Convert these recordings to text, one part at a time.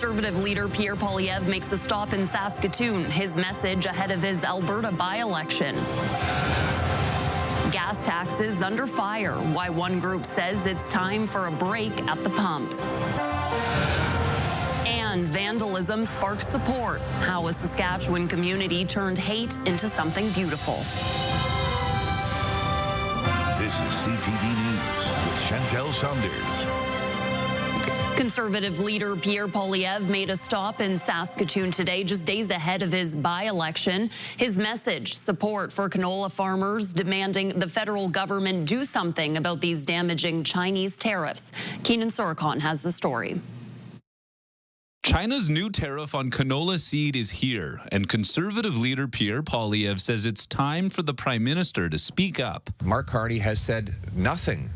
Conservative leader Pierre Poilievre makes a stop in Saskatoon. His message ahead of his Alberta by-election. Gas taxes under fire. Why one group says it's time for a break at the pumps. And vandalism sparks support. How a Saskatchewan community turned hate into something beautiful. This is CTV News with Chantel Saunders. Conservative leader Pierre Poilievre made a stop in Saskatoon today, just days ahead of his by-election. His message, support for canola farmers, demanding the federal government do something about these damaging Chinese tariffs. Keenan Sorokon has the story. China's new tariff on canola seed is here, and Conservative leader Pierre Poilievre says it's time for the Prime Minister to speak up. Mark Carney has said nothing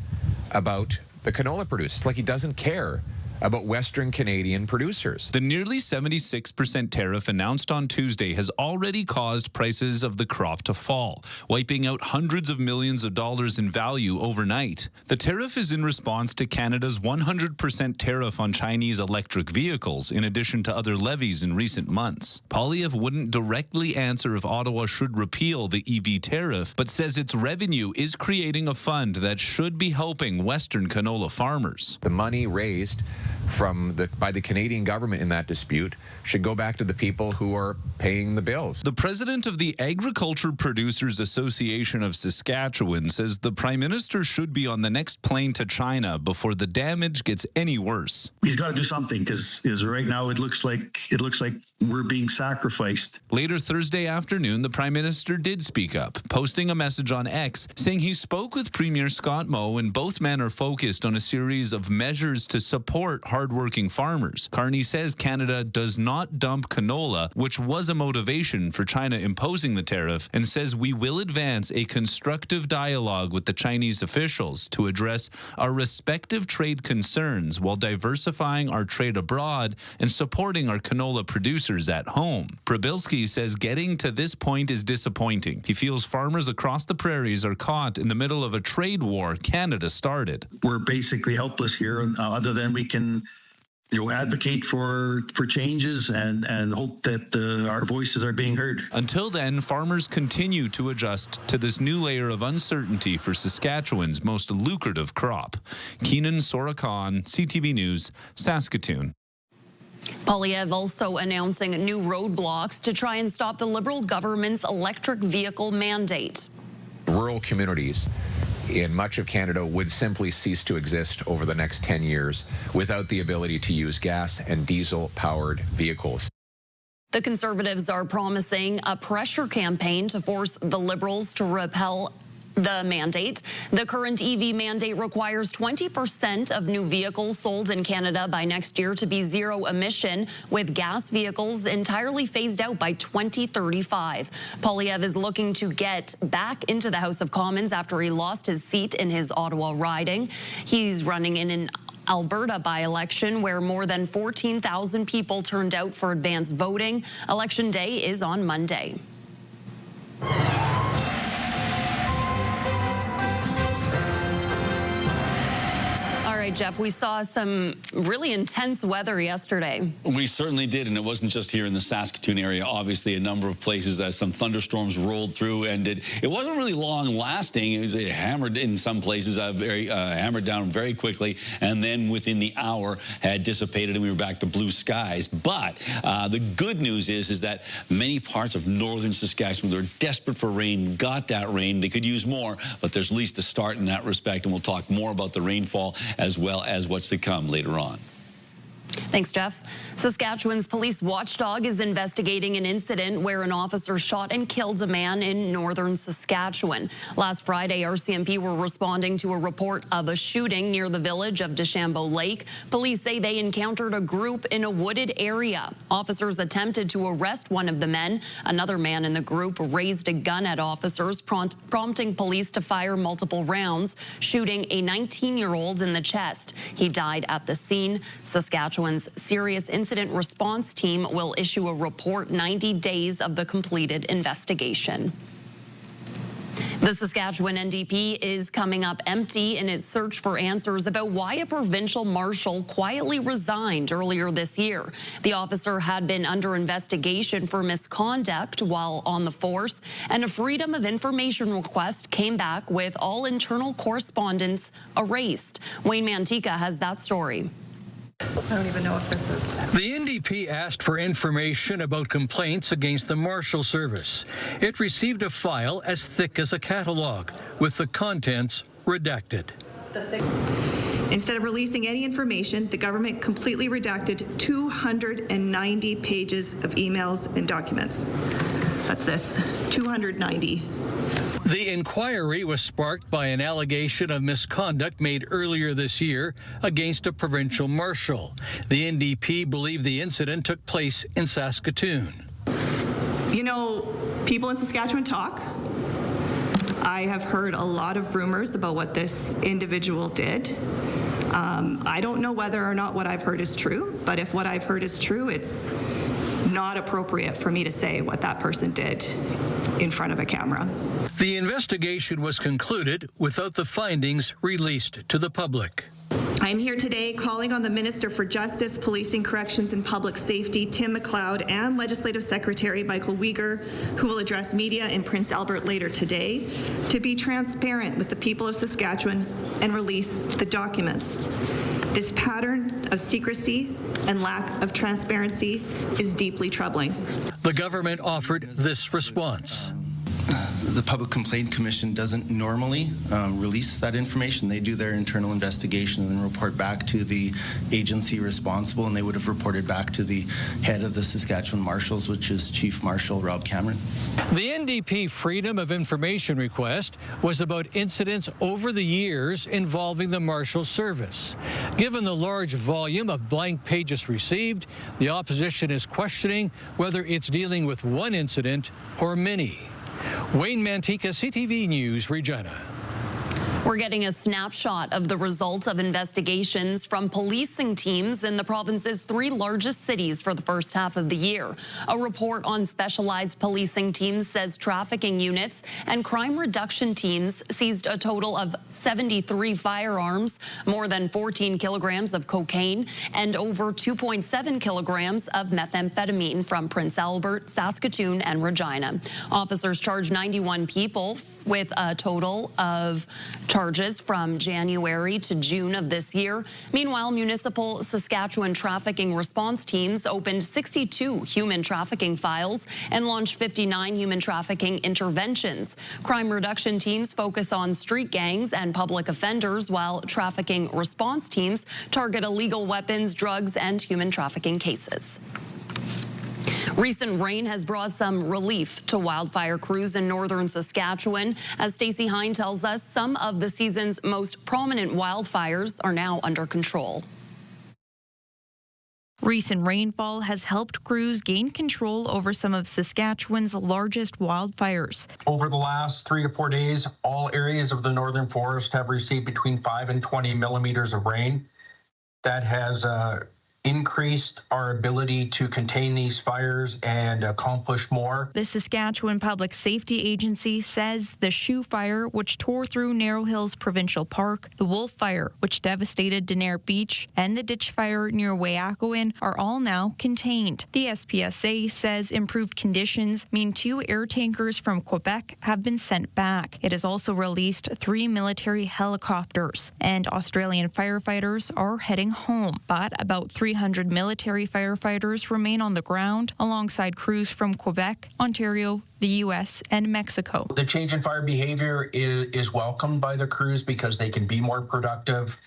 about the canola producers, like he doesn't care about Western Canadian producers. The nearly 76% tariff announced on Tuesday has already caused prices of the crop to fall, wiping out hundreds of millions of dollars in value overnight. The tariff is in response to Canada's 100% tariff on Chinese electric vehicles, in addition to other levies in recent months. Poilievre wouldn't directly answer if Ottawa should repeal the EV tariff, but says its revenue is creating a fund that should be helping Western canola farmers. The money raised by the Canadian government in that dispute should go back to the people who are paying the bills. The president of the Agriculture Producers Association of Saskatchewan says the Prime Minister should be on the next plane to China before the damage gets any worse. He's got to do something because right now it looks like we're being sacrificed. Later Thursday afternoon, the Prime Minister did speak up, posting a message on X saying he spoke with Premier Scott Moe and both men are focused on a series of measures to support hardworking farmers. Carney says Canada does not dump canola, which was a motivation for China imposing the tariff, and says we will advance a constructive dialogue with the Chinese officials to address our respective trade concerns while diversifying our trade abroad and supporting our canola producers at home. Prabilski says getting to this point is disappointing. He feels farmers across the prairies are caught in the middle of a trade war Canada started. We're basically helpless here, other than we can advocate for changes and hope that our voices are being heard. Until then, farmers continue to adjust to this new layer of uncertainty for Saskatchewan's most lucrative crop. Keenan Sorokon, CTV News, Saskatoon. Poilievre also announcing new roadblocks to try and stop the Liberal government's electric vehicle mandate. Rural communities in much of Canada would simply cease to exist over the next 10 years without the ability to use gas and diesel-powered vehicles. The Conservatives are promising a pressure campaign to force the Liberals to repeal the mandate. The current EV mandate requires 20% of new vehicles sold in Canada by next year to be zero emission, with gas vehicles entirely phased out by 2035. Poilievre is looking to get back into the House of Commons after he lost his seat in his Ottawa riding. He's running in an Alberta by-election where more than 14,000 people turned out for advanced voting. Election day is on Monday. Jeff, we saw some really intense weather yesterday. We certainly did, and it wasn't just here in the Saskatoon area. Obviously, a number of places as some thunderstorms rolled through, and it wasn't really long-lasting. It was hammered in some places, hammered down very quickly, and then within the hour had dissipated, and we were back to blue skies. But the good news is that many parts of northern Saskatchewan, they're desperate for rain, got that rain. They could use more, but there's at least a start in that respect, and we'll talk more about the rainfall as well as what's to come later on. Thanks, Jeff. Saskatchewan's police watchdog is investigating an incident where an officer shot and killed a man in northern Saskatchewan. Last Friday, RCMP were responding to a report of a shooting near the village of Deschambault Lake. Police say they encountered a group in a wooded area. Officers attempted to arrest one of the men. Another man in the group raised a gun at officers, prompting police to fire multiple rounds, shooting a 19-year-old in the chest. He died at the scene. Saskatchewan's Serious Incident Response Team will issue a report 90 days of the completed investigation. The Saskatchewan NDP is coming up empty in its search for answers about why a provincial marshal quietly resigned earlier this year. The officer had been under investigation for misconduct while on the force, and a Freedom of Information request came back with all internal correspondence erased. Wayne Mantika has that story. I don't even know if this is... The NDP asked for information about complaints against the Marshal Service. It received a file as thick as a catalog, with the contents redacted. Instead of releasing any information, the government completely redacted 290 pages of emails and documents. That's this, 290. The inquiry was sparked by an allegation of misconduct made earlier this year against a provincial marshal. The NDP believe the incident took place in Saskatoon. You know, people in Saskatchewan talk. I have heard a lot of rumors about what this individual did. I don't know whether or not what I've heard is true, but if what I've heard is true, it's not appropriate for me to say what that person did in front of a camera. The investigation was concluded without the findings released to the public. I'm here today calling on the Minister for Justice, Policing, Corrections and Public Safety, Tim McLeod, and Legislative Secretary Michael Uyghur, who will address media in Prince Albert later today, to be transparent with the people of Saskatchewan and release the documents. This pattern of secrecy and lack of transparency is deeply troubling. The government offered this response. The Public Complaint Commission doesn't normally release that information. They do their internal investigation and then report back to the agency responsible, and they would have reported back to the head of the Saskatchewan Marshals, which is Chief Marshal Rob Cameron. The NDP Freedom of Information request was about incidents over the years involving the Marshal Service. Given the large volume of blank pages received, the opposition is questioning whether it's dealing with one incident or many. Wayne Mantika, CTV News, Regina. We're getting a snapshot of the results of investigations from policing teams in the province's 3 largest cities for the first half of the year. A report on specialized policing teams says trafficking units and crime reduction teams seized a total of 73 firearms, more than 14 kilograms of cocaine, and over 2.7 kilograms of methamphetamine from Prince Albert, Saskatoon, and Regina. Officers charged 91 people with a total of charges from January to June of this year. Meanwhile, municipal Saskatchewan trafficking response teams opened 62 human trafficking files and launched 59 human trafficking interventions. Crime reduction teams focus on street gangs and public offenders, while trafficking response teams target illegal weapons, drugs, and human trafficking cases. Recent rain has brought some relief to wildfire crews in northern Saskatchewan. As Stacey Hine tells us, some of the season's most prominent wildfires are now under control. Recent rainfall has helped crews gain control over some of Saskatchewan's largest wildfires. Over the last 3 to 4 days, all areas of the northern forest have received between 5 and 20 millimeters of rain. That has increased our ability to contain these fires and accomplish more. The Saskatchewan Public Safety Agency says the Shoe Fire, which tore through Narrow Hills Provincial Park, the Wolf Fire, which devastated Denair Beach, and the Ditch Fire near Wayakowin are all now contained. The SPSA says improved conditions mean 2 air tankers from Quebec have been sent back. It has also released 3 military helicopters, and Australian firefighters are heading home. But about 300 military firefighters remain on the ground alongside crews from Quebec, Ontario, the U.S., and Mexico. The change in fire behavior is welcomed by the crews because they can be more productive.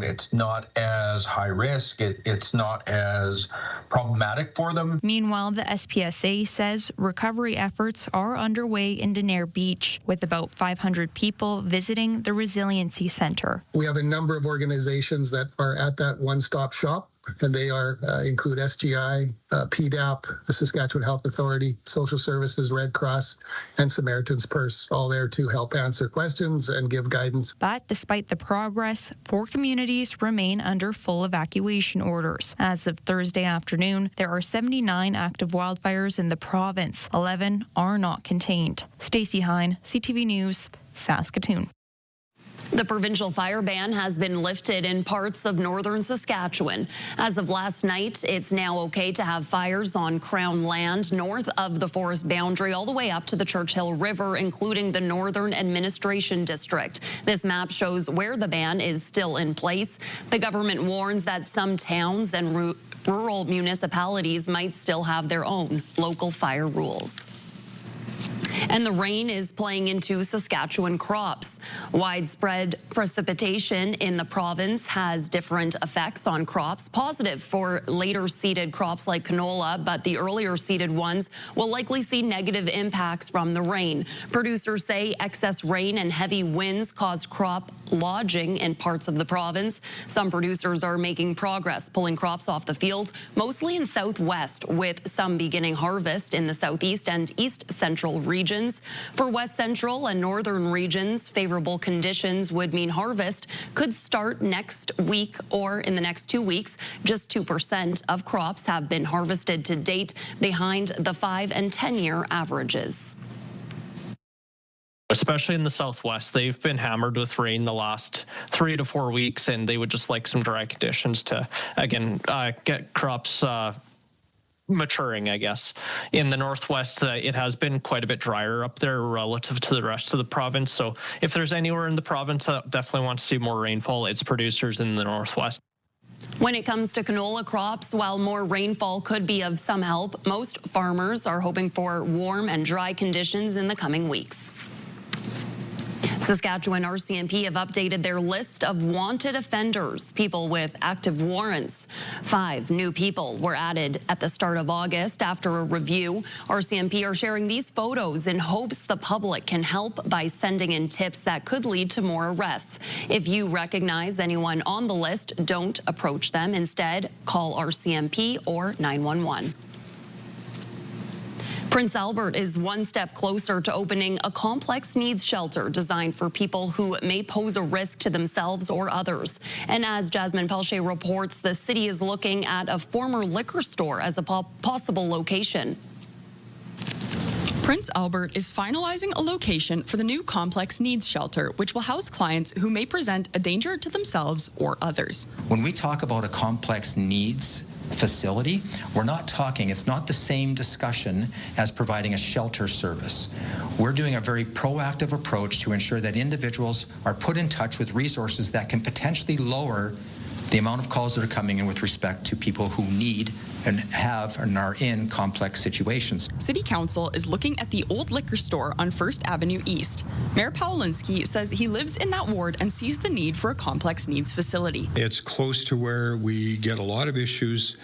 It's not as high risk. It's not as problematic for them. Meanwhile, the SPSA says recovery efforts are underway in Denair Beach, with about 500 people visiting the Resiliency Center. We have a number of organizations that are at that one-stop shop and they include SGI, PDAP, the Saskatchewan Health Authority, Social Services, Red Cross, and Samaritan's Purse, all there to help answer questions and give guidance. But despite the progress, 4 communities remain under full evacuation orders. As of Thursday afternoon, there are 79 active wildfires in the province. 11 are not contained. Stacey Hine, CTV News, Saskatoon. The provincial fire ban has been lifted in parts of northern Saskatchewan. As of last night, it's now okay to have fires on Crown land north of the forest boundary all the way up to the Churchill River, including the Northern Administration District. This map shows where the ban is still in place. The government warns that some towns and rural municipalities might still have their own local fire rules. And the rain is playing into Saskatchewan crops. Widespread precipitation in the province has different effects on crops. Positive for later seeded crops like canola, but the earlier seeded ones will likely see negative impacts from the rain. Producers say excess rain and heavy winds caused crop lodging in parts of the province. Some producers are making progress, pulling crops off the field, mostly in southwest, with some beginning harvest in the southeast and east central regions. For west central and northern regions, favorable conditions would mean harvest could start next week or in the next 2 weeks. Just 2% of crops have been harvested to date, behind the 5- and 10-year averages. Especially in the southwest, they've been hammered with rain the last 3 to 4 weeks, and they would just like some dry conditions to, again, get crops maturing, I guess. In the northwest, it has been quite a bit drier up there relative to the rest of the province. So if there's anywhere in the province that definitely wants to see more rainfall, it's producers in the northwest. When it comes to canola crops, while more rainfall could be of some help, most farmers are hoping for warm and dry conditions in the coming weeks. Saskatchewan RCMP have updated their list of wanted offenders, people with active warrants. 5 new people were added at the start of August after a review. RCMP are sharing these photos in hopes the public can help by sending in tips that could lead to more arrests. If you recognize anyone on the list, don't approach them. Instead, call RCMP or 911. Prince Albert is one step closer to opening a complex needs shelter designed for people who may pose a risk to themselves or others. And as Jasmine Pelche reports, the city is looking at a former liquor store as a possible location. Prince Albert is finalizing a location for the new complex needs shelter, which will house clients who may present a danger to themselves or others. When we talk about a complex needs facility, we're not talking, it's not the same discussion as providing a shelter service. We're doing a very proactive approach to ensure that individuals are put in touch with resources that can potentially lower the amount of calls that are coming in with respect to people who need and have and are in complex situations. City Council is looking at the old liquor store on 1st Avenue East. Mayor Pawlinski says he lives in that ward and sees the need for a complex needs facility. It's close to where we get a lot of issues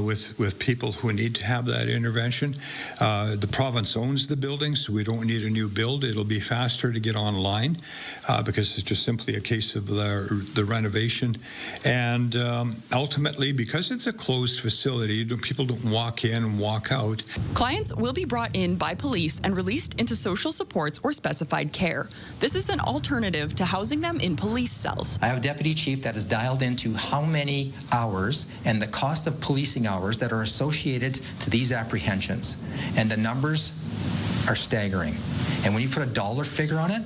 with people who need to have that intervention. The province owns the building, so we don't need a new build. It'll be faster to get online because it's just simply a case of the renovation. And ultimately, because it's a closed facility, people don't walk in and walk out. Clients will be brought in by police and released into social supports or specified care. This is an alternative to housing them in police cells. I have a deputy chief that is dialed into how many hours and the cost of policing hours that are associated to these apprehensions. And the numbers are staggering. And when you put a dollar figure on it,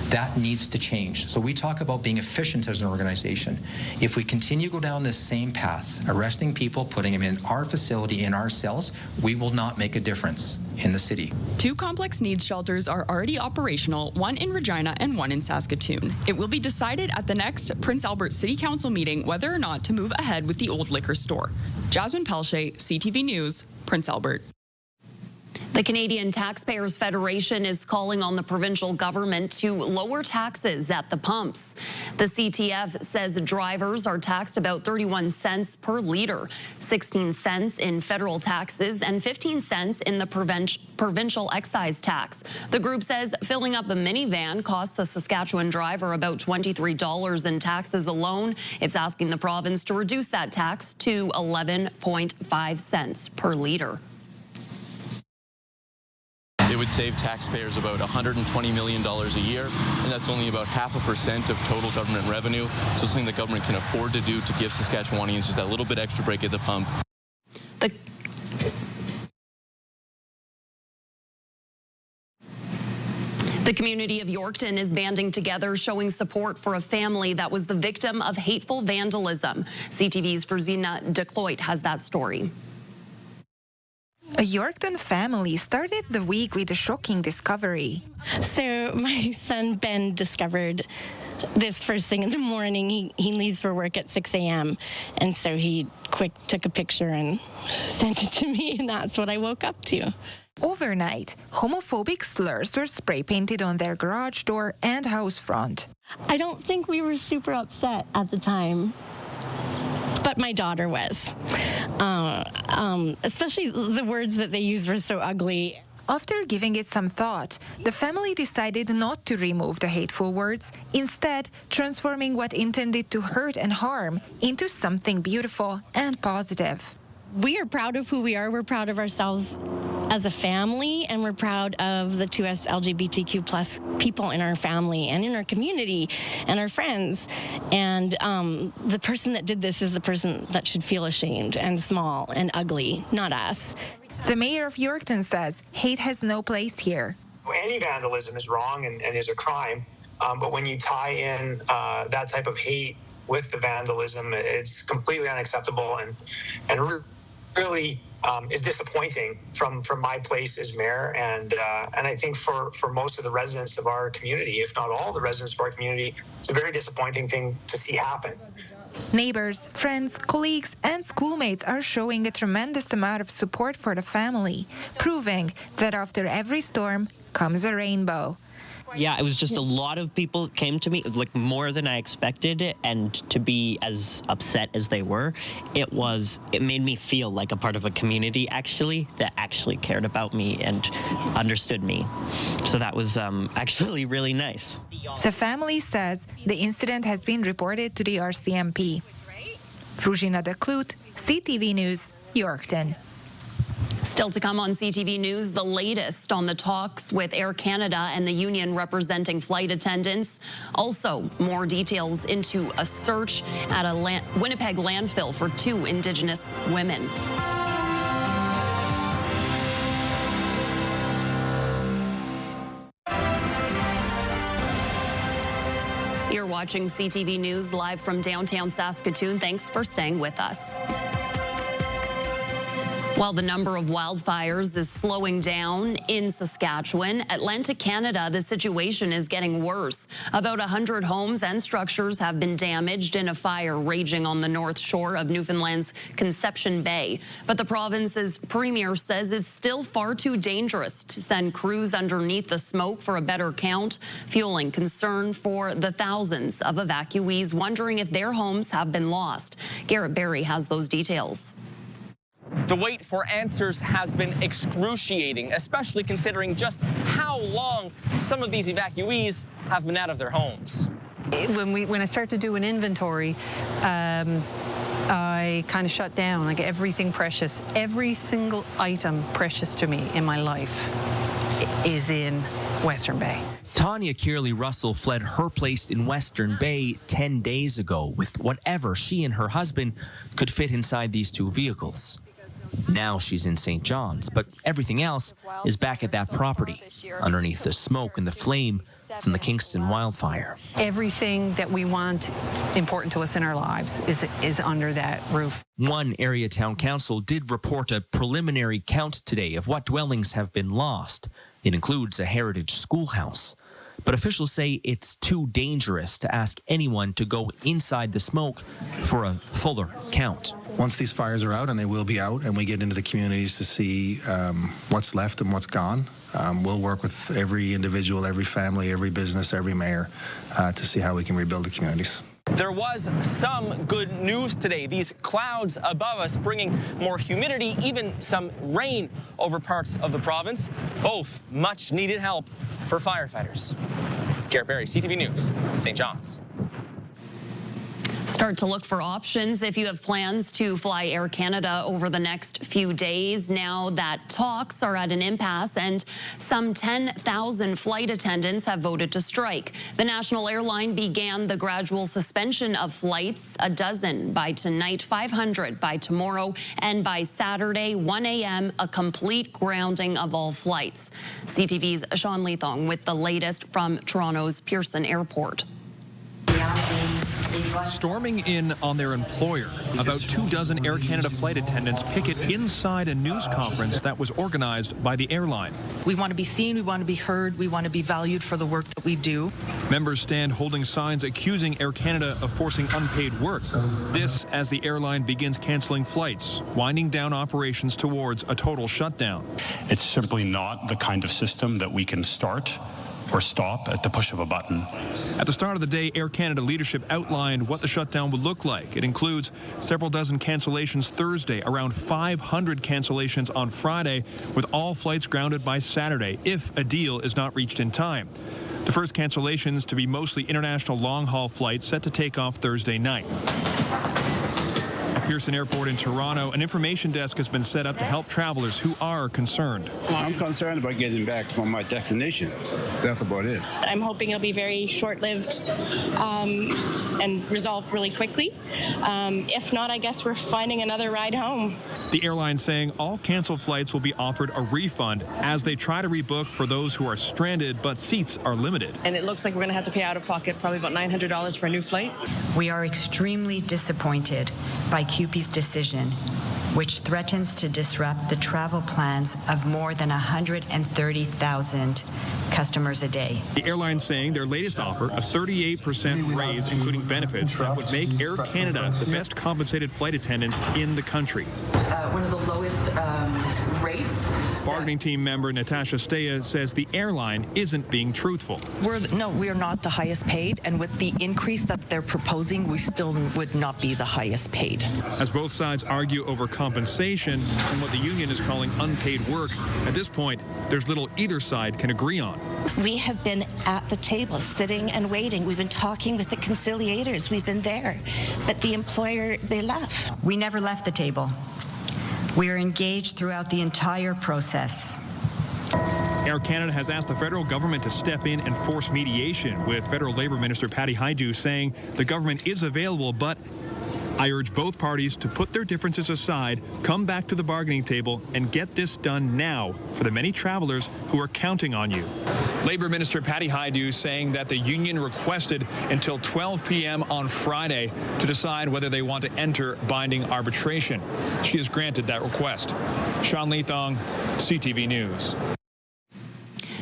that needs to change. So we talk about being efficient as an organization. If we continue to go down this same path, arresting people, putting them in our facility, in our cells, we will not make a difference in the city. 2 complex needs shelters are already operational, one in Regina and one in Saskatoon. It will be decided at the next Prince Albert City Council meeting whether or not to move ahead with the old liquor store. Jasmine Pelche, CTV News, Prince Albert. The Canadian Taxpayers Federation is calling on the provincial government to lower taxes at the pumps. The CTF says drivers are taxed about 31 cents per litre, 16 cents in federal taxes and 15 cents in the provincial excise tax. The group says filling up a minivan costs a Saskatchewan driver about $23 in taxes alone. It's asking the province to reduce that tax to 11.5 cents per litre. It would save taxpayers about $120 million a year, and that's only about 0.5% of total government revenue. So it's something the government can afford to do to give Saskatchewanians just that little bit extra break at the pump. The community of Yorkton is banding together, showing support for a family that was the victim of hateful vandalism. CTV's Verzina DeCloit has that story. A Yorkton family started the week with a shocking discovery. So my son Ben discovered this first thing in the morning. He leaves for work at 6 a.m. And so he took a picture and sent it to me, and that's what I woke up to. Overnight, homophobic slurs were spray painted on their garage door and house front. I don't think we were super upset at the time, but my daughter was. Especially the words that they used were so ugly. After giving it some thought, the family decided not to remove the hateful words, instead transforming what intended to hurt and harm into something beautiful and positive. We are proud of who we are. We're proud of ourselves as a family, and we're proud of the 2S LGBTQ plus people in our family and in our community and our friends. And the person that did this is the person that should feel ashamed and small and ugly, not us. The mayor of Yorkton says hate has no place here. Any vandalism is wrong and is a crime, but when you tie in that type of hate with the vandalism, it's completely unacceptable and really is disappointing from my place as mayor, and I think for most of the residents of our community, if not all the residents of our community, it's a very disappointing thing to see happen. Neighbors, friends, colleagues, and schoolmates are showing a tremendous amount of support for the family, proving that after every storm comes a rainbow. Yeah, it was just a lot of people came to me, like more than I expected, and to be as upset as they were, it made me feel like a part of a community that actually cared about me and understood me. So that was actually really nice. The family says the incident has been reported to the RCMP. Verzina DeCloit, CTV News, Yorkton. Still to come on CTV News, the latest on the talks with Air Canada and the union representing flight attendants. Also, more details into a search at a Winnipeg landfill for 2 Indigenous women. You're watching CTV News live from downtown Saskatoon. Thanks for staying with us. While the number of wildfires is slowing down in Saskatchewan, Atlantic Canada, the situation is getting worse. About 100 homes and structures have been damaged in a fire raging on the north shore of Newfoundland's Conception Bay. But the province's premier says it's still far too dangerous to send crews underneath the smoke for a better count, fueling concern for the thousands of evacuees wondering if their homes have been lost. Garrett Berry has those details. The wait for answers has been excruciating, especially considering just how long some of these evacuees have been out of their homes. When I start to do an inventory, I kind of shut down. Like everything precious, every single item precious to me in my life is in Western Bay. Tanya Kearley-Russell fled her place in Western Bay 10 days ago with whatever she and her husband could fit inside these 2 vehicles. Now she's in St. John's, but everything else is back at that property, underneath the smoke and the flame from the Kingston wildfire. Everything that we want important to us in our lives is under that roof. One area town council did report a preliminary count today of what dwellings have been lost. It includes a heritage schoolhouse. but officials say it's too dangerous to ask anyone to go inside the smoke for a fuller count. Once these fires are out, and they will be out, and we get into the communities to see what's left and what's gone, we'll work with every individual, every family, every business, every mayor to see how we can rebuild the communities. There was some good news today. These clouds above us bringing more humidity, even some rain over parts of the province. Both much needed help for firefighters. Garrett Berry, CTV News, St. John's. Start to look for options if you have plans to fly Air Canada over the next few days, now that talks are at an impasse and some 10,000 flight attendants have voted to strike. The national airline began the gradual suspension of flights, a dozen by tonight, 500 by tomorrow, and by Saturday, 1 a.m., a complete grounding of all flights. CTV's Sean Leathong with the latest from Toronto's Pearson Airport. Storming in on their employer, about 24 Air Canada flight attendants picket inside a news conference that was organized by the airline. We want to be seen, we want to be heard, we want to be valued for the work that we do. Members stand holding signs accusing Air Canada of forcing unpaid work. This as the airline begins canceling flights, winding down operations towards a total shutdown. It's simply not the kind of system that we can start or stop at the push of a button. At the start of the day, Air Canada leadership outlined what the shutdown would look like. It includes several dozen cancellations Thursday, around 500 cancellations on Friday, with all flights grounded by Saturday if a deal is not reached in time. The first cancellations to be mostly international long-haul flights set to take off Thursday night. At Pearson Airport in Toronto, an information desk has been set up to help travelers who are concerned. I'm concerned about getting back from my destination. That's about it. I'm hoping it'll be very short-lived and resolved really quickly. If not, I guess we're finding another ride home. The airline saying all canceled flights will be offered a refund as they try to rebook for those who are stranded, but seats are limited. And it looks like we're going to have to pay out of pocket probably about $900 for a new flight. We are extremely disappointed by CUPE's decision, which threatens to disrupt the travel plans of more than 130,000 customers a day. The airline saying their latest offer, a 38% raise, including benefits, that would make Air Canada the best compensated flight attendants in the country. One of the lowest rates. Bargaining team member Natasha Steya says the airline isn't being truthful. We are not the highest paid, and with the increase that they're proposing, we still would not be the highest paid. As both sides argue over compensation and what the union is calling unpaid work, at this point, there's little either side can agree on. We have been at the table, sitting and waiting. We've been talking with the conciliators. We've been there. But the employer, they left. We never left the table. We are engaged throughout the entire process. Air Canada has asked the federal government to step in and force mediation, with Federal Labour Minister Patty Hajdu saying the government is available, but I urge both parties to put their differences aside, come back to the bargaining table, and get this done now for the many travelers who are counting on you. Labour Minister Patty Hajdu saying that the union requested until 12 p.m. on Friday to decide whether they want to enter binding arbitration. She has granted that request. Sean Leathong, CTV News.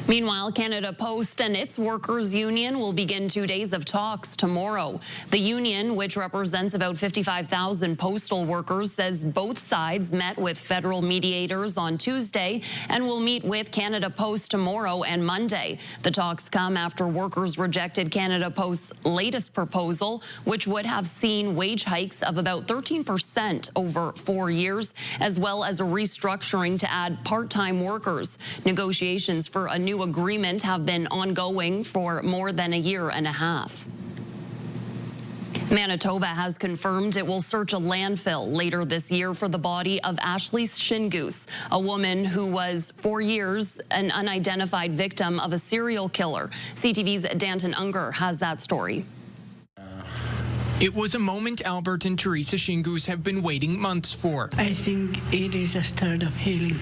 Meanwhile, Canada Post and its workers' union will begin 2 days of talks tomorrow. The union, which represents about 55,000 postal workers, says both sides met with federal mediators on Tuesday and will meet with Canada Post tomorrow and Monday. The talks come after workers rejected Canada Post's latest proposal, which would have seen wage hikes of about 13% over 4 years, as well as a restructuring to add part-time workers. Negotiations for a new agreement have been ongoing for more than a year and a half. Manitoba has confirmed it will search a landfill later this year for the body of Ashley Shingoose, a woman who was 4 years an unidentified victim of a serial killer. CTV's Danton Unger has that story. It was a moment Albert and Teresa Shingoose have been waiting months for. I think it is a start of healing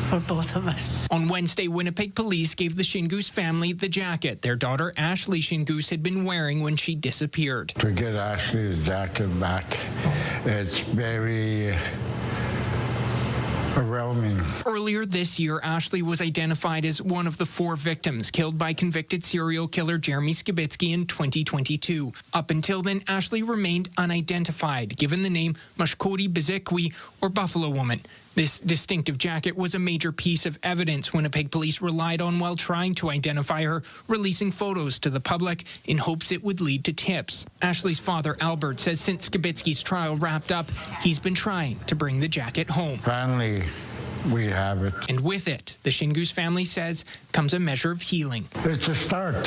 for both of us. On Wednesday, Winnipeg police gave the Shingoose family the jacket their daughter Ashley Shingoose had been wearing when she disappeared. To get Ashley's jacket back, it's very overwhelming. Earlier this year, Ashley was identified as one of the 4 victims killed by convicted serial killer Jeremy Skibitsky in 2022. Up until then, Ashley remained unidentified, given the name Mashkoti Bezekwi, or Buffalo Woman. This distinctive jacket was a major piece of evidence Winnipeg police relied on while trying to identify her, releasing photos to the public in hopes it would lead to tips. Ashley's father, Albert, says since Skibitsky's trial wrapped up, he's been trying to bring the jacket home. Finally, we have it. And with it, the Shingoose family says, comes a measure of healing. It's a start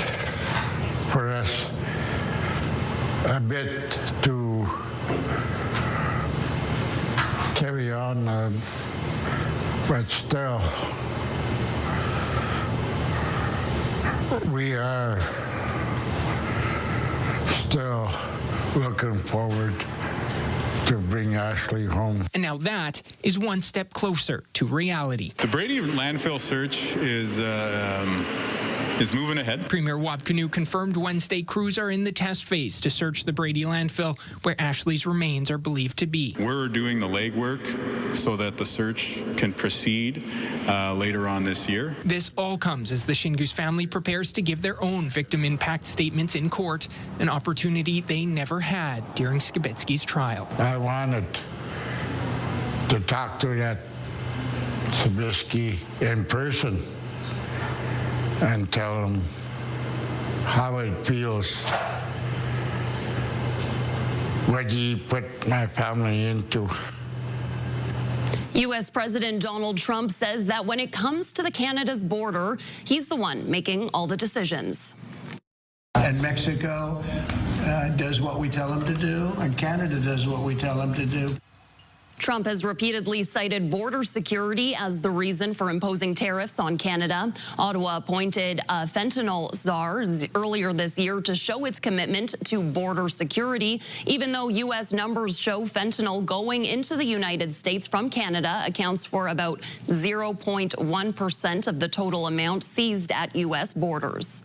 for us, a bit to carry on, but still, we are still looking forward to bring Ashley home. And now that is one step closer to reality. The Brady landfill search is moving ahead. Premier Wapkanu confirmed Wednesday crews are in the test phase to search the Brady landfill, where Ashley's remains are believed to be. We're doing the legwork so that the search can proceed later on this year. This all comes as the Shingoose family prepares to give their own victim impact statements in court, an opportunity they never had during Skibitsky's trial. I wanted to talk to that Skibitsky in person and tell him how it feels, what he put my family into. U.S. President Donald Trump says that when it comes to Canada's border, he's the one making all the decisions. And Mexico does what we tell them to do, and Canada does what we tell them to do. Trump has repeatedly cited border security as the reason for imposing tariffs on Canada. Ottawa appointed a fentanyl czar earlier this year to show its commitment to border security, even though U.S. numbers show fentanyl going into the United States from Canada accounts for about 0.1% of the total amount seized at U.S. borders.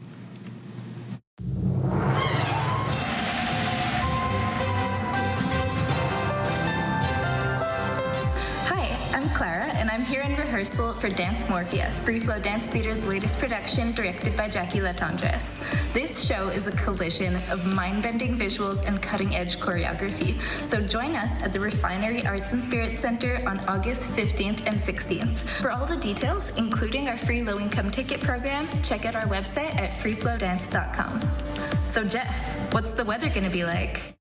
I'm Clara, and I'm here in rehearsal for Dance Morphia, Free Flow Dance Theater's latest production directed by Jackie Latendresse. This show is a collision of mind-bending visuals and cutting-edge choreography. So join us at the Refinery Arts and Spirits Center on August 15th and 16th. For all the details, including our free low-income ticket program, check out our website at freeflowdance.com. So Jeff, what's the weather going to be like?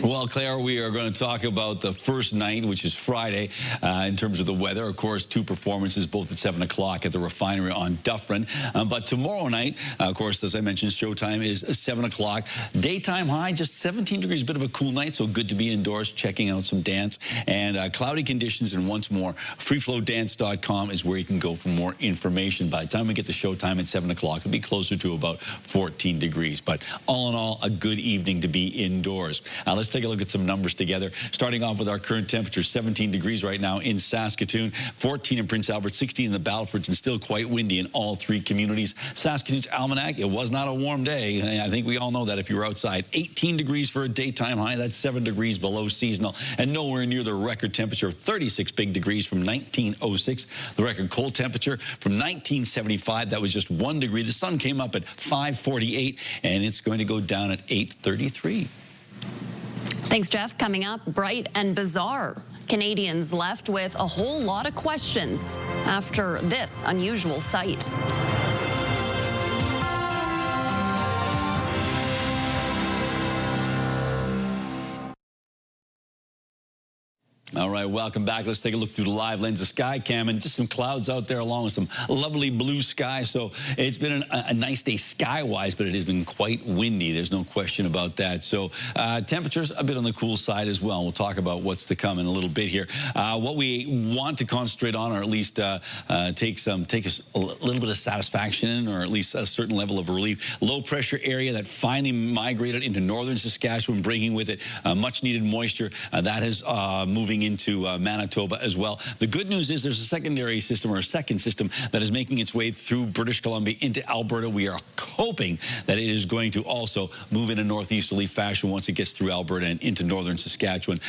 Well, Claire, we are going to talk about the first night, which is Friday, in terms of the weather. Of course, 2 performances, both at 7 o'clock at the Refinery on Dufferin. But tomorrow night, of course, as I mentioned, showtime is 7 o'clock. Daytime high, just 17 degrees, bit of a cool night, so good to be indoors, checking out some dance. And cloudy conditions, and once more, freeflowdance.com is where you can go for more information. By the time we get to showtime at 7 o'clock, it'll be closer to about 14 degrees. But all in all, a good evening to be indoors. Let's take a look at some numbers together. Starting off with our current temperature, 17 degrees right now in Saskatoon, 14 in Prince Albert, 16 in the Balfords, and still quite windy in all 3 communities. Saskatoon's almanac, it was not a warm day. I think we all know that if you were outside. 18 degrees for a daytime high. That's 7 degrees below seasonal, and nowhere near the record temperature of 36 big degrees from 1906. The record cold temperature from 1975, that was just 1 degree. The sun came up at 5:48, and it's going to go down at 8:33. Thanks, Jeff. Coming up, bright and bizarre. Canadians left with a whole lot of questions after this unusual sight. All right, welcome back. Let's take a look through the live lens of Skycam, and just some clouds out there along with some lovely blue sky. So it's been a nice day sky-wise, but it has been quite windy. There's no question about that. So temperatures a bit on the cool side as well. We'll talk about what's to come in a little bit here. What we want to concentrate on, or at least take us a little bit of satisfaction in, or at least a certain level of relief. Low pressure area that finally migrated into northern Saskatchewan, bringing with it much needed moisture. That is moving moving into Manitoba as well. The good news is there's a secondary system, or a second system, that is making its way through British Columbia into Alberta. We are hoping that it is going to also move in a northeasterly fashion once it gets through Alberta and into northern Saskatchewan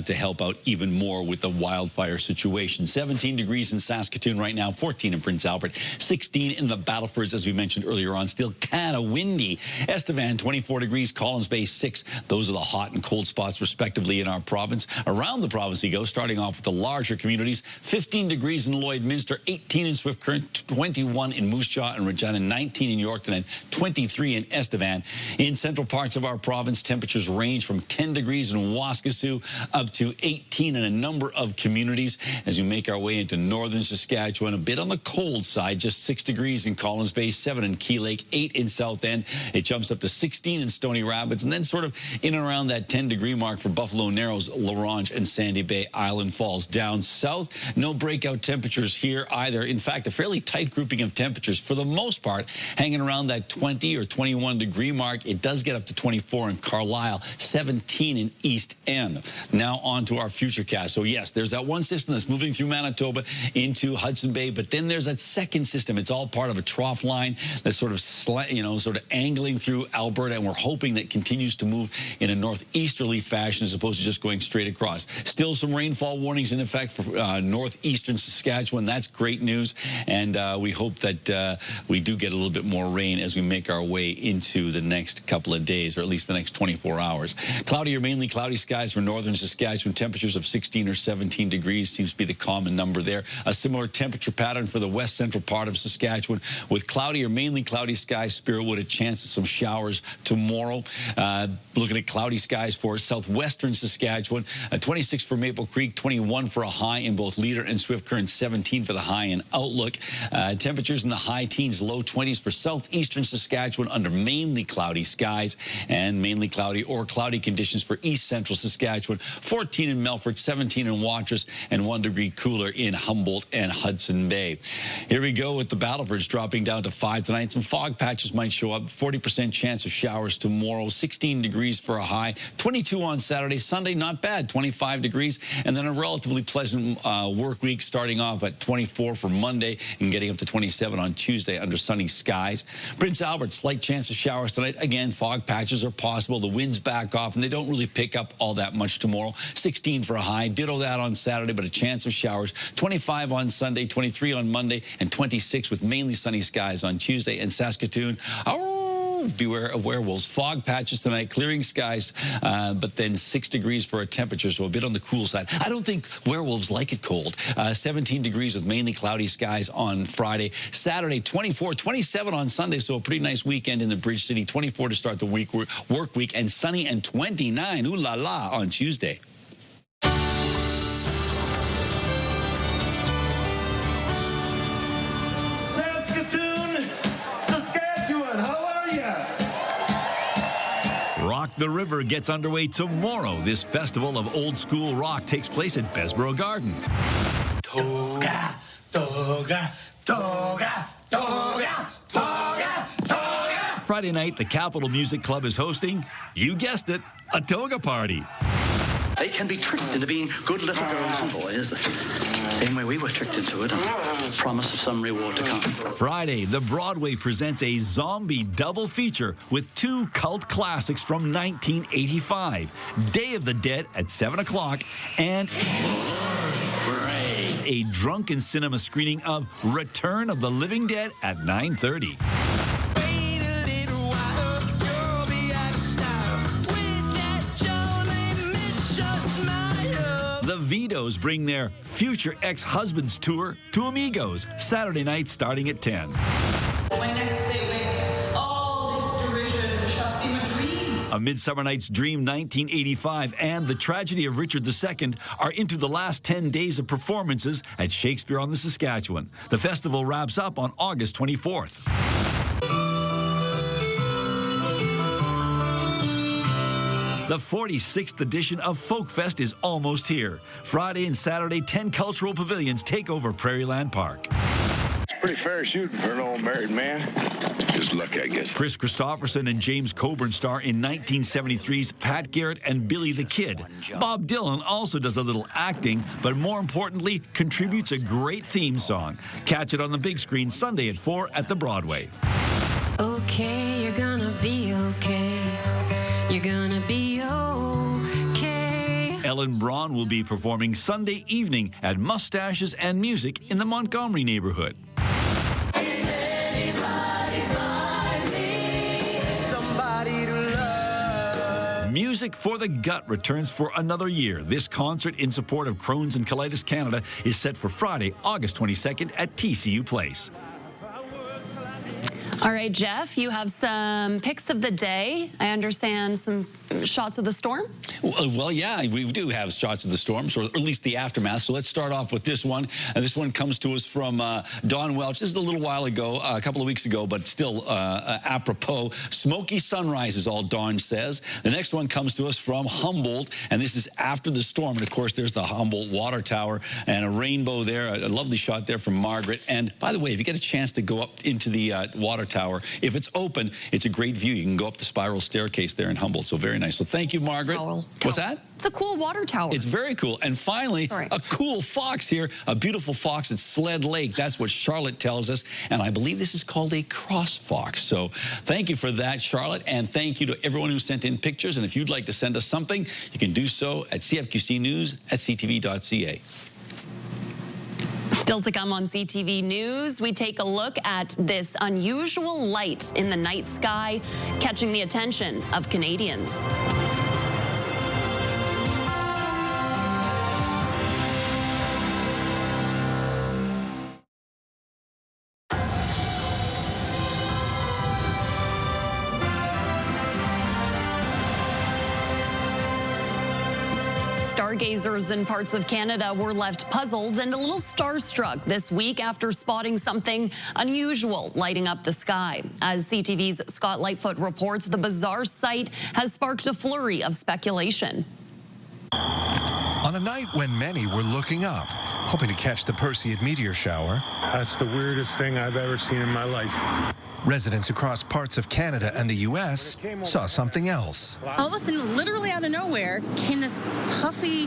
to help out even more with the wildfire situation. 17 degrees in Saskatoon right now, 14 in Prince Albert, 16 in the Battlefords, as we mentioned earlier on. Still kind of windy. Estevan, 24 degrees, Collins Bay, 6. Those are the hot and cold spots, respectively, in our province. Around the province we go, starting off with the larger communities. 15 degrees in Lloydminster, 18 in Swift Current, 21 in Moose Jaw and Regina, 19 in Yorkton, and 23 in Estevan. In central parts of our province, temperatures range from 10 degrees in Waskesiu up to 18 in a number of communities. As we make our way into northern Saskatchewan, a bit on the cold side, just 6 degrees in Collins Bay, 7 in Key Lake, 8 in South End. It jumps up to 16 in Stony Rapids, and then sort of in and around that 10-degree mark for Buffalo Narrows, La Ronge, and Sandy Bay Island Falls. Down south, no breakout temperatures here either. In fact, a fairly tight grouping of temperatures for the most part, hanging around that 20 or 21-degree mark. It does get up to 24 in Carlisle, 17 in East End. Now on to our futurecast. So yes, there's that one system that's moving through Manitoba into Hudson Bay, but then there's that second system. It's all part of a trough line that's sort of sort of angling through Alberta, and we're hoping that continues to move in a northeasterly fashion as opposed to just going straight across. Still some rainfall warnings in effect for northeastern Saskatchewan. That's great news, and we hope that we do get a little bit more rain as we make our way into the next couple of days, or at least the next 24 hours. Cloudy or mainly cloudy skies for northern Saskatchewan. Temperatures of 16 or 17 degrees seems to be the common number there. A similar temperature pattern for the west central part of Saskatchewan with cloudy or mainly cloudy skies. Spiritwood, a chance of some showers tomorrow. Looking at cloudy skies for southwestern Saskatchewan. 26 for Maple Creek, 21 for a high in both Leader and Swift Current, 17 for the high in Outlook. Temperatures in the high teens, low 20s for southeastern Saskatchewan under mainly cloudy skies, and mainly cloudy or cloudy conditions for east central Saskatchewan. 14 in Melfort, 17 in Watrous, and 1 degree cooler in Humboldt and Hudson Bay. Here we go with the Battlefords dropping down to 5 tonight. Some fog patches might show up. 40% chance of showers tomorrow. 16 degrees for a high. 22 on Saturday. Sunday, not bad. 25 degrees. And then a relatively pleasant work week starting off at 24 for Monday and getting up to 27 on Tuesday under sunny skies. Prince Albert, slight chance of showers tonight. Again, fog patches are possible. The winds back off, and they don't really pick up all that much tomorrow. 16 for a high. Ditto that on Saturday, but a chance of showers. 25 on Sunday, 23 on Monday, and 26 with mainly sunny skies on Tuesday. And Saskatoon, beware of werewolves. Fog patches tonight, clearing skies, but then 6 degrees for a temperature, so a bit on the cool side. I don't think werewolves like it cold. 17 degrees with mainly cloudy skies on Friday. Saturday, 24, 27 on Sunday, so a pretty nice weekend in the Bridge City. 24 to start the work week, and sunny, and 29, ooh la la, on Tuesday. Rock the River gets underway tomorrow. This festival of old school rock takes place at Bessborough Gardens. Toga, toga, toga, toga, toga, toga. Friday night, the Capitol Music Club is hosting, you guessed it, a toga party. They can be tricked into being good little girls and boys, the same way we were tricked into it, on promise of some reward to come. Friday, the Broadway presents a zombie double feature with 2 cult classics from 1985, Day of the Dead at 7 o'clock, and a drunken cinema screening of Return of the Living Dead at 9:30. The Vitos bring their Future Ex-Husbands tour to Amigos, Saturday night starting at 10. My next day, all this derision shall seem a dream. A Midsummer Night's Dream 1985 and The Tragedy of Richard II are into the last 10 days of performances at Shakespeare on the Saskatchewan. The festival wraps up on August 24th. The 46th edition of Folkfest is almost here. Friday and Saturday, 10 cultural pavilions take over Prairieland Park. pretty fair shooting for an old married man. Just lucky, I guess. Chris Christopherson and James Coburn star in 1973's Pat Garrett and Billy the Kid. Bob Dylan also does a little acting, but more importantly, contributes a great theme song. Catch it on the big screen Sunday at 4 at the Broadway. Okay, you're gonna be okay. You're gonna be okay. Ellen Braun will be performing Sunday evening at Mustaches and Music in the Montgomery neighborhood. Music for the Gut returns for another year. This concert in support of Crohn's and Colitis Canada is set for Friday, August 22nd at TCU Place. All right, Jeff, you have some pics of the day. I understand some shots of the storm? Well, yeah, we do have shots of the storms, or at least the aftermath. So let's start off with this one. This one comes to us from Don Welch. This is a little while ago, a couple of weeks ago, but still apropos. Smoky sunrise is all Don says. The next one comes to us from Humboldt, and this is after the storm. And, of course, there's the Humboldt Water Tower and a rainbow there, a lovely shot there from Margaret. And, by the way, if you get a chance to go up into the water tower, if it's open, it's a great view. You can go up the spiral staircase there in Humboldt. So very nice. So thank you, Margaret. What's that? It's a cool water tower. It's very cool. And finally, a cool fox here, a beautiful fox at Sled Lake. That's what Charlotte tells us. And I believe this is called a cross fox. So thank you for that, Charlotte. And thank you to everyone who sent in pictures. And if you'd like to send us something, you can do so at cfqcnews@ctv.ca. Still to come on CTV News, we take a look at this unusual light in the night sky, catching the attention of Canadians. Stargazers in parts of Canada were left puzzled and a little starstruck this week after spotting something unusual lighting up the sky. As CTV's Scott Lightfoot reports, the bizarre sight has sparked a flurry of speculation. On a night when many were looking up, hoping to catch the Perseid meteor shower, That's the weirdest thing I've ever seen in my life. residents across parts of Canada and the U.S. saw something else. All of a sudden, literally out of nowhere, came this puffy,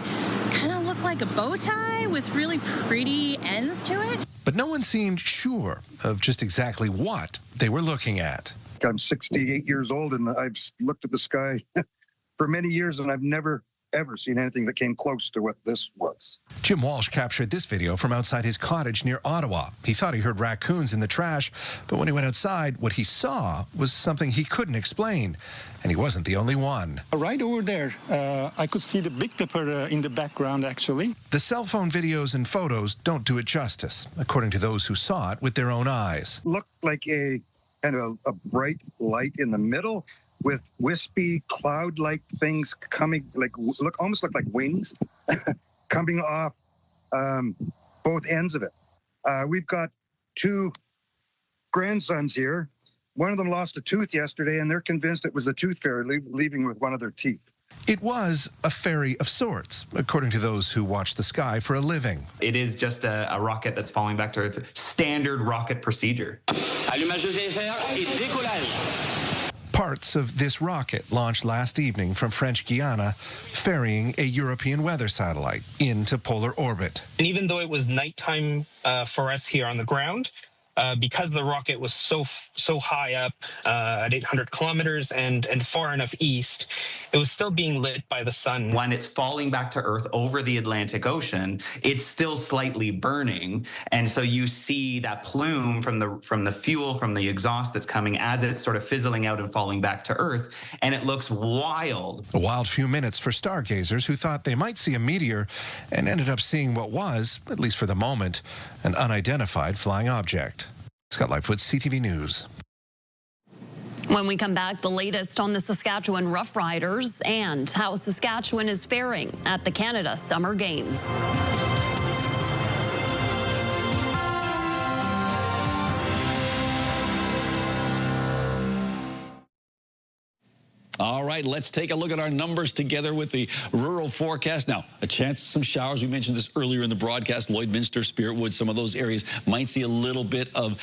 kind of looked like a bow tie with really pretty ends to it. But no one seemed sure of just exactly what they were looking at. I'm 68 years old, and I've looked at the sky for many years, and I've never, ever seen anything that came close to what this was. Jim Walsh captured this video from outside his cottage near Ottawa. He thought he heard raccoons in the trash, but when he went outside, what he saw was something he couldn't explain, and he wasn't the only one. Right over there, I could see the Big Dipper in the background, actually. The cell phone videos and photos don't do it justice, according to those who saw it with their own eyes. Looked like a kind of a bright light in the middle with wispy cloud-like things coming, almost look like wings coming off both ends of it. We've got two grandsons here. One of them lost a tooth yesterday, and they're convinced it was the tooth fairy leaving with one of their teeth. It was a fairy of sorts, according to those who watch the sky for a living. It is just a rocket that's falling back to Earth. Standard rocket procedure. Allumage de GSR et décollage. Parts of this rocket launched last evening from French Guiana, ferrying a European weather satellite into polar orbit. And even though it was nighttime for us here on the ground, because the rocket was so high up at 800 kilometers and far enough east, it was still being lit by the sun. When it's falling back to Earth over the Atlantic Ocean, it's still slightly burning, and so you see that plume from the fuel, from the exhaust that's coming as it's sort of fizzling out and falling back to Earth, and it looks wild. A wild few minutes for stargazers who thought they might see a meteor and ended up seeing what was, at least for the moment, an unidentified flying object. Scott Lightfoot, CTV News. When we come back, the latest on the Saskatchewan Rough Riders and how Saskatchewan is faring at the Canada Summer Games. All right, let's take a look at our numbers together with the rural forecast. Now, a chance of some showers. We mentioned this earlier in the broadcast. Lloydminster, Spiritwood, some of those areas might see a little bit of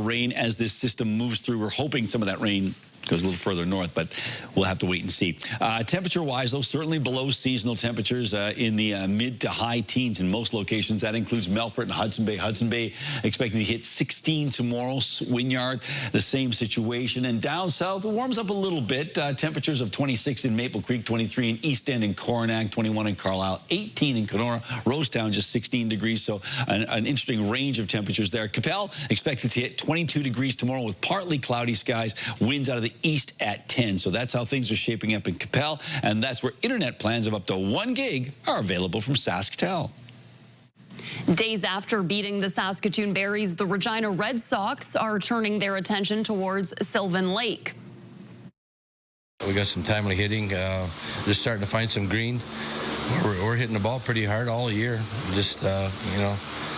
rain as this system moves through. We're hoping some of that rain goes a little further north, but we'll have to wait and see. Temperature-wise, though, certainly below seasonal temperatures in the mid to high teens in most locations. That includes Melfort and Hudson Bay. Hudson Bay expecting to hit 16 tomorrow. Wynyard, the same situation. And down south, it warms up a little bit. Temperatures of 26 in Maple Creek, 23 in East End and Coronach, 21 in Carlisle, 18 in Kenora. Rosetown, just 16 degrees. So an interesting range of temperatures there. Capel expected to hit 22 degrees tomorrow with partly cloudy skies. Winds out of the east at 10. So that's how things are shaping up in Capel, and that's where internet plans of up to 1 gig are available from SaskTel. Days after beating the Saskatoon Berries, the Regina Red Sox are turning their attention towards Sylvan Lake. We got some timely hitting, just starting to find some green. We're hitting the ball pretty hard all year. Just, you know,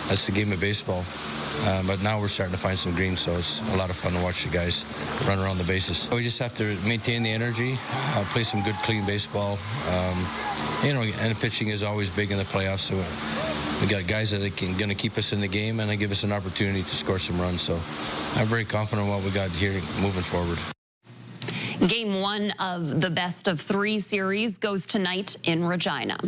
that's the game of baseball. But now we're starting to find some green, so it's a lot of fun to watch the guys run around the bases. We just have to maintain the energy, play some good, clean baseball. You know, and the pitching is always big in the playoffs. So we got guys that are going to keep us in the game and they give us an opportunity to score some runs. So I'm very confident in what we got here moving forward. Game 1 of the best-of-3 series goes tonight in Regina.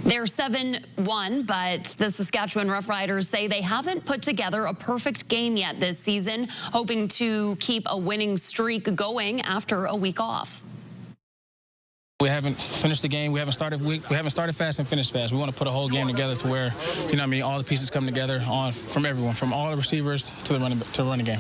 They're 7-1, but the Saskatchewan Roughriders say they haven't put together a perfect game yet this season, hoping to keep a winning streak going after a week off. We haven't finished the game. We haven't started fast and finished fast. We want to put a whole game together to where, you know what I mean, all the pieces come together from everyone, from all the receivers to the running game.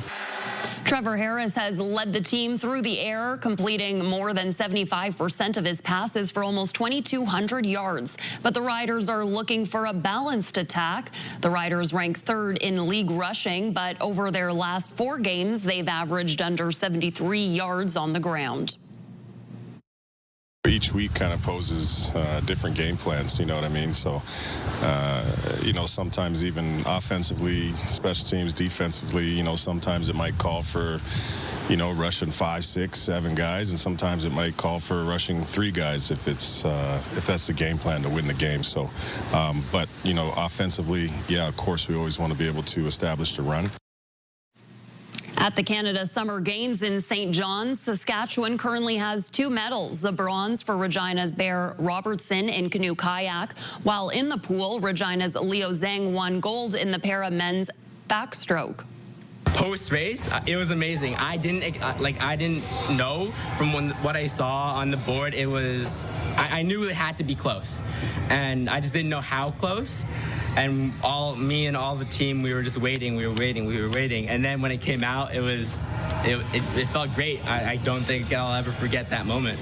Trevor Harris has led the team through the air, completing more than 75% of his passes for almost 2,200 yards. But the Riders are looking for a balanced attack. The Riders rank 3rd in league rushing, but over their last 4 games, they've averaged under 73 yards on the ground. Each week kind of poses different game plans, you know what I mean? So, you know, sometimes even offensively, special teams, defensively, you know, sometimes it might call for, you know, rushing 5, 6, 7 guys, and sometimes it might call for rushing 3 guys if that's the game plan to win the game. So, but, you know, offensively, yeah, of course, we always want to be able to establish the run. At the Canada Summer Games in St. John's, Saskatchewan currently has 2 medals, a bronze for Regina's Bear Robertson in canoe kayak, while in the pool, Regina's Leo Zhang won gold in the para men's backstroke. Post-race, it was amazing. I didn't know from what I saw on the board. It was, I knew it had to be close, and I just didn't know how close. And me and all the team, we were just waiting, we were waiting. And then when it came out, it felt great. I don't think I'll ever forget that moment.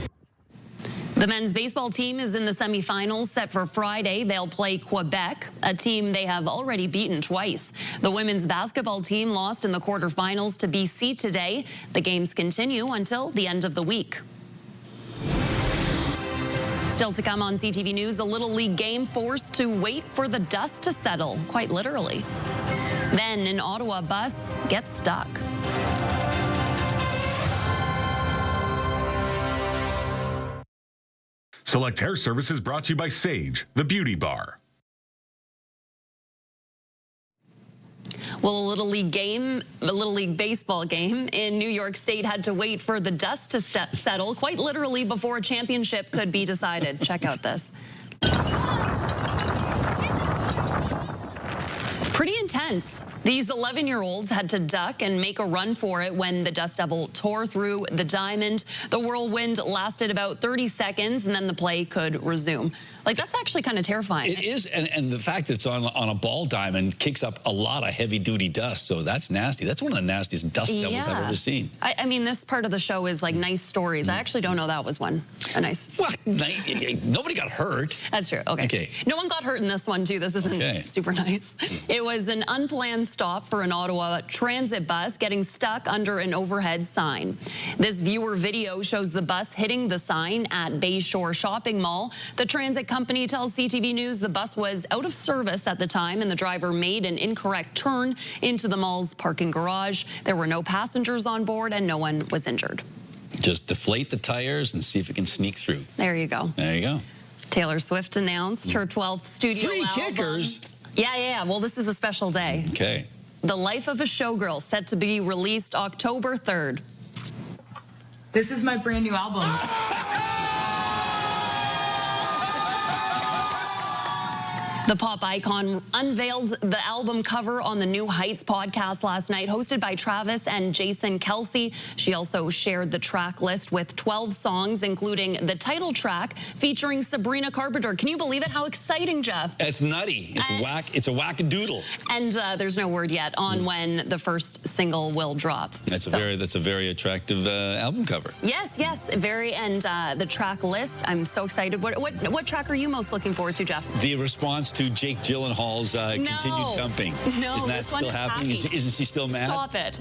The men's baseball team is in the semifinals set for Friday. They'll play Quebec, a team they have already beaten twice. The women's basketball team lost in the quarterfinals to BC today. The games continue until the end of the week. Still to come on CTV News, a Little League game forced to wait for the dust to settle, quite literally. Then an Ottawa bus gets stuck. Select Hair Service is brought to you by Sage, the beauty bar. Well, a Little League baseball game in New York State had to wait for the dust to settle, quite literally, before a championship could be decided. Check out this. Pretty intense. These 11-year-olds had to duck and make a run for it when the Dust Devil tore through the diamond. The whirlwind lasted about 30 seconds, and then the play could resume. Like, that's actually kind of terrifying. It is, and the fact that it's on a ball diamond kicks up a lot of heavy-duty dust, so that's nasty. That's one of the nastiest dust devils I've ever seen. I mean, this part of the show is like nice stories. I actually don't know that was one. A nice. What? Nobody got hurt. That's true. Okay. No one got hurt in this one, too. This isn't super nice. It was an unplanned stop for an Ottawa transit bus getting stuck under an overhead sign. This viewer video shows the bus hitting the sign at Bayshore Shopping Mall. The transit company tells CTV News the bus was out of service at the time and the driver made an incorrect turn into the mall's parking garage. There were no passengers on board and no one was injured. Just deflate the tires and see if it can sneak through. There you go. There you go. Taylor Swift announced her 12th studio album. 3 kickers? Yeah. Well, this is a special day. Okay. The Life of a Showgirl, set to be released October 3rd. This is my brand new album. The pop icon unveiled the album cover on the New Heights podcast last night, hosted by Travis and Jason Kelsey. She also shared the track list with 12 songs, including the title track featuring Sabrina Carpenter. Can you believe it? How exciting, Jeff. It's nutty. It's a whack-a-doodle. And there's no word yet on when the first single will drop. That's a very attractive album cover. Yes. Very, and the track list, I'm so excited. What track are you most looking forward to, Jeff? The response to Jake Gyllenhaal's continued dumping. No, Isn't that this one still is happening? happy. Isn't she still mad? Stop it.